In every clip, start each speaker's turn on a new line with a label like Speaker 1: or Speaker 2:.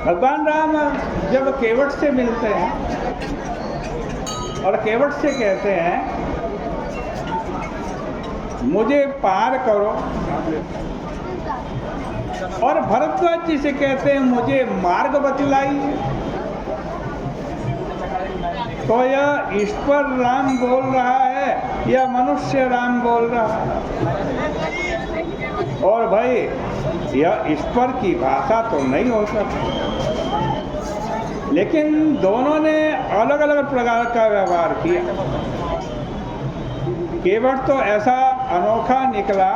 Speaker 1: भगवान राम जब केवट से मिलते हैं और केवट से कहते हैं मुझे पार करो, और भरद्वाज जी से कहते हैं मुझे मार्ग बतलाइए, तो यह ईश्वर राम बोल रहा है या मनुष्य राम बोल रहा है? और भाई यह ईश्वर की भाषा तो नहीं हो सकती, लेकिन दोनों ने अलग अलग प्रकार का व्यवहार किया। केवट तो ऐसा अनोखा निकला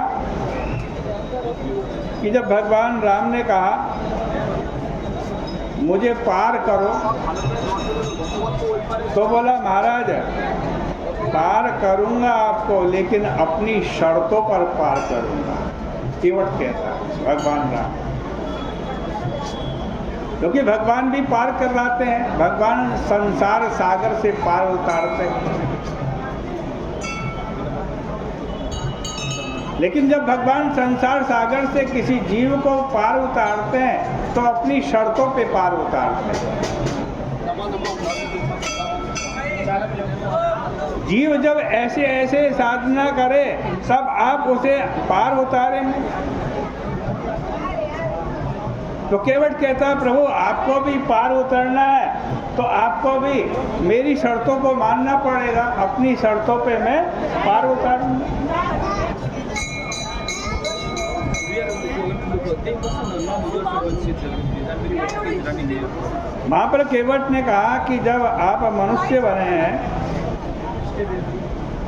Speaker 1: कि जब भगवान राम ने कहा मुझे पार करो, तो बोला महाराज पार करूंगा आपको, लेकिन अपनी शर्तों पर पार करूंगा। केवट कहता भगवान राम, क्योंकि भगवान भी पार कर लाते हैं, भगवान संसार सागर से पार उतारते हैं। लेकिन जब भगवान संसार सागर से किसी जीव को पार उतारते हैं तो अपनी शर्तों पे पार उतारते हैं। जीव जब ऐसे ऐसे साधना करे तब आप उसे पार उतारेंगे। तो केवट कहता प्रभु आपको भी पार उतरना है तो आपको भी मेरी शर्तों को मानना पड़ेगा, अपनी शर्तों पे मैं पार उतारूंगा। वहाँ पर केवट ने कहा कि जब आप मनुष्य बने हैं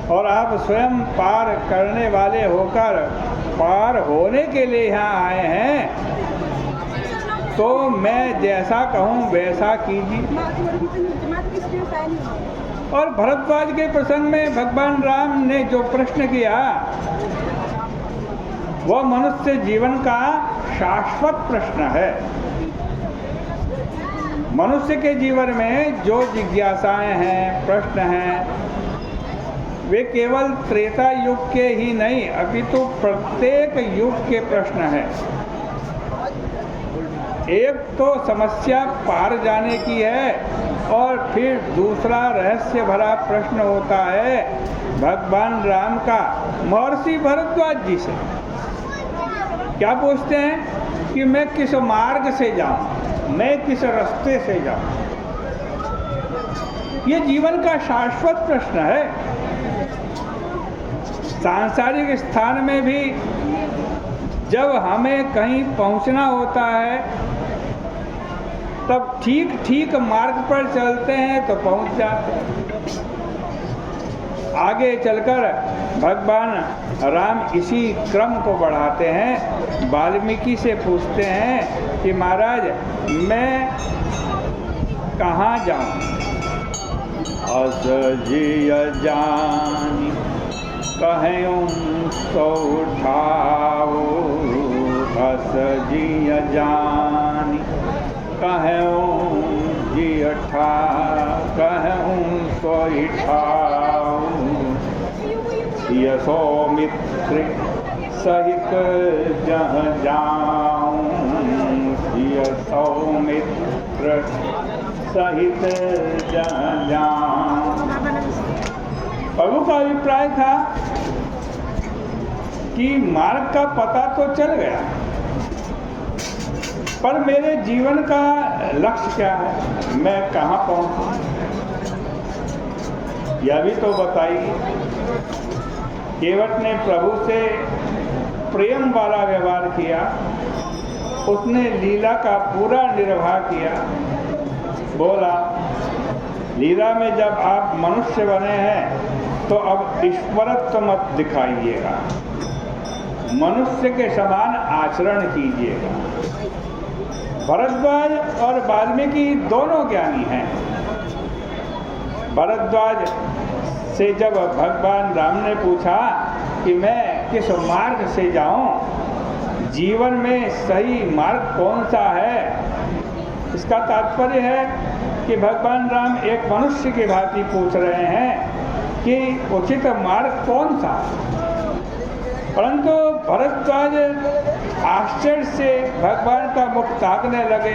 Speaker 1: और आप स्वयं पार करने वाले होकर पार होने के लिए यहाँ आए हैं, तो मैं जैसा कहूँ वैसा कीजिए। और भरद्वाज के प्रसंग में भगवान राम ने जो प्रश्न किया वह मनुष्य जीवन का शाश्वत प्रश्न है। मनुष्य के जीवन में जो जिज्ञासाएं हैं, प्रश्न हैं, वे केवल त्रेता युग के ही नहीं अपितु प्रत्येक युग के प्रश्न हैं। एक तो समस्या पार जाने की है और फिर दूसरा रहस्य भरा प्रश्न होता है भगवान राम का महर्षि भरद्वाज जी से। क्या पूछते हैं कि मैं किस मार्ग से जाऊं, मैं किस रास्ते से जाऊं। ये जीवन का शाश्वत प्रश्न है। सांसारिक स्थान में भी जब हमें कहीं पहुंचना होता है तब ठीक ठीक मार्ग पर चलते हैं तो पहुंच जाते हैं। आगे चलकर भगवान राम इसी क्रम को बढ़ाते हैं। वाल्मीकि से पूछते हैं कि महाराज मैं कहाँ जाऊँ? अस जिय जानी कहूँ सो उठाओ, अस जिय जानी कहूँ जिय कहूँ सो उठाओ, यशोमित्र सहित जहाँ जाऊँ, यशोमित्र सहित जहाँ जाऊँ। प्रभु का अभिप्राय था कि मार्ग का पता तो चल गया, पर मेरे जीवन का लक्ष्य क्या है, मैं कहाँ पहुँचूँ, यह भी तो बताइए। केवट ने प्रभु से प्रेम वाला व्यवहार किया, उसने लीला का पूरा निर्वाह किया। बोला लीला में जब आप मनुष्य बने हैं तो अब ईश्वरत्व मत दिखाइएगा, मनुष्य के समान आचरण कीजिएगा। भरद्वाज और वाल्मीकि दोनों ज्ञानी हैं। भरद्वाज से जब भगवान राम ने पूछा कि मैं किस मार्ग से जाऊं, जीवन में सही मार्ग कौन सा है, इसका तात्पर्य है कि भगवान राम एक मनुष्य की भांति पूछ रहे हैं कि उचित मार्ग कौन सा। परंतु भरद्वाज आश्चर्य से भगवान का मुख ताकने लगे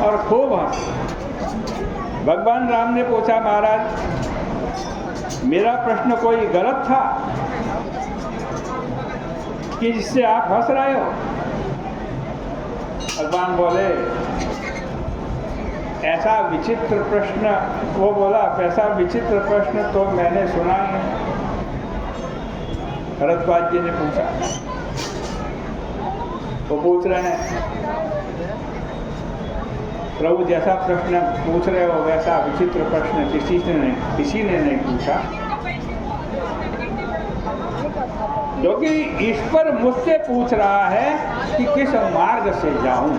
Speaker 1: और खूब हंसे। भगवान राम ने पूछा, महाराज मेरा प्रश्न कोई गलत था कि जिससे आप हंस रहे हो? भगवान बोले, ऐसा विचित्र प्रश्न, वो बोला, ऐसा विचित्र प्रश्न तो मैंने सुना ही नहीं। भरद्वाज जी ने पूछा, वो पूछ रहे हैं, प्रभु जैसा प्रश्न पूछ रहे हो वैसा विचित्र प्रश्न किसी ने नहीं पूछा, क्योंकि ईश्वर मुझसे पूछ रहा है कि किस मार्ग से जाऊं।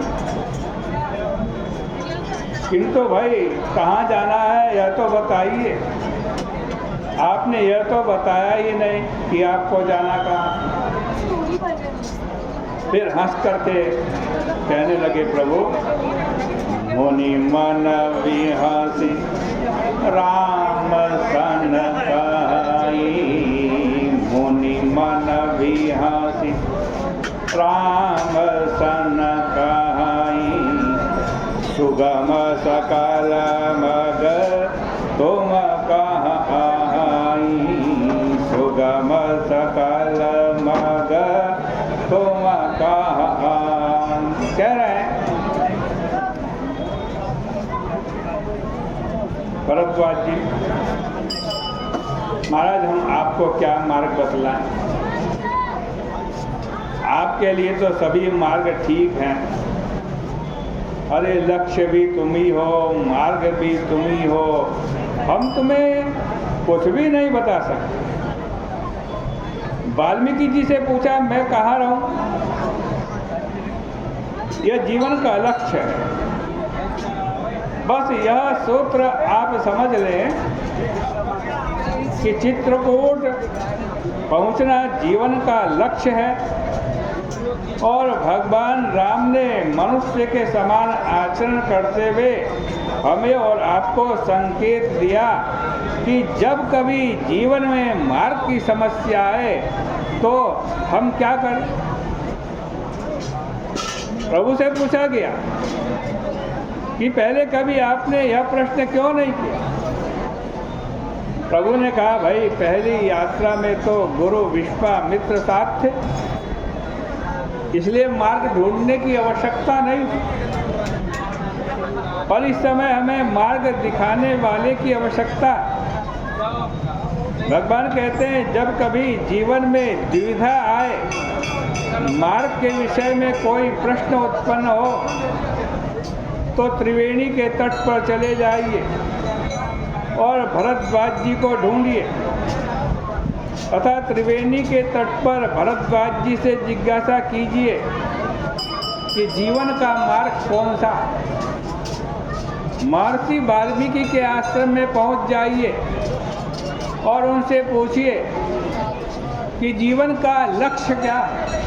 Speaker 1: किंतु भाई कहाँ जाना है यह तो बताइए। आपने यह तो बताया ही नहीं कि आपको जाना कहाँ। फिर हंस करके कहने लगे, प्रभु मुनि मन विहसी राम सन कहाई, मुनि मन विहसी राम सन कहाई, सुगम सकल मग तुम कहाई, सुगम सकल मग तुम कहाई। कह रहे हैं भरद्वाज जी, महाराज हम आपको क्या मार्ग बतलाएं? आपके लिए तो सभी मार्ग ठीक हैं। अरे लक्ष्य भी तुम ही हो, मार्ग भी तुम ही हो, हम तुम्हें कुछ भी नहीं बता सकते। वाल्मीकि जी से पूछा, मैं कहाँ रहूं? यह जीवन का लक्ष्य है। बस यह सूत्र आप समझ लें कि चित्रकूट पहुंचना जीवन का लक्ष्य है, और भगवान राम ने मनुष्य के समान आचरण करते हुए हमें और आपको संकेत दिया कि जब कभी जीवन में मार्ग की समस्या आए तो हम क्या करें। प्रभु से पूछा गया कि पहले कभी आपने यह प्रश्न क्यों नहीं किया? प्रभु ने कहा, भाई पहली यात्रा में तो गुरु विश्वामित्र साथ थे, इसलिए मार्ग ढूंढने की आवश्यकता नहीं थी। पर इस समय हमें मार्ग दिखाने वाले की आवश्यकता। भगवान कहते हैं, जब कभी जीवन में दुविधा आए, मार्ग के विषय में कोई प्रश्न उत्पन्न हो, तो त्रिवेणी के तट पर चले जाइए और भरद्वाज जी को ढूंढिए, तथा त्रिवेणी के तट पर भरद्वाज जी से जिज्ञासा कीजिए कि जीवन का मार्ग कौन सा। महर्षि वाल्मीकि के आश्रम में पहुंच जाइए और उनसे पूछिए कि जीवन का लक्ष्य क्या है।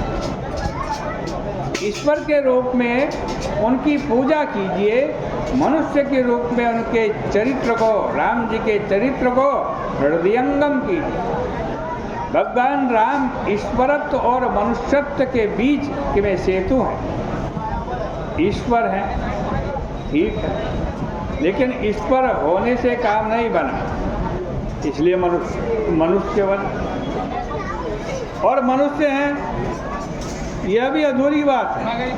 Speaker 1: ईश्वर के रूप में उनकी पूजा कीजिए, मनुष्य के रूप में उनके चरित्र को, राम जी के चरित्र को हृदयंगम कीजिए। भगवान राम ईश्वरत्व और मनुष्यत्व के बीच में सेतु है। ईश्वर है, ठीक है, लेकिन ईश्वर होने से काम नहीं बना, इसलिए मनुष्य बना। और मनुष्य हैं, यह भी अधूरी बात है,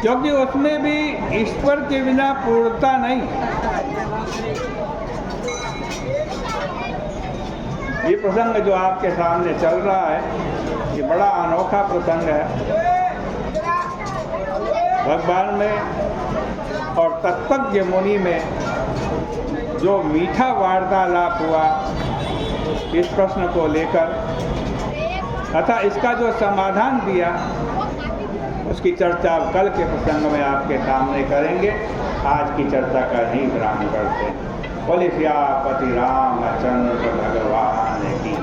Speaker 1: क्योंकि उसमें भी ईश्वर के बिना पूर्णता नहीं। ये प्रसंग जो आपके सामने चल रहा है, ये बड़ा अनोखा प्रसंग है। भगवान में और तत्वज्ञ मुनि में जो मीठा वार्तालाप हुआ इस प्रश्न को लेकर, तथा इसका जो समाधान दिया, उसकी चर्चा कल के प्रसंग में आपके सामने करेंगे। आज की चर्चा का ही विराम करते हैं। बोले सियापति रामचंद्र भगवान की।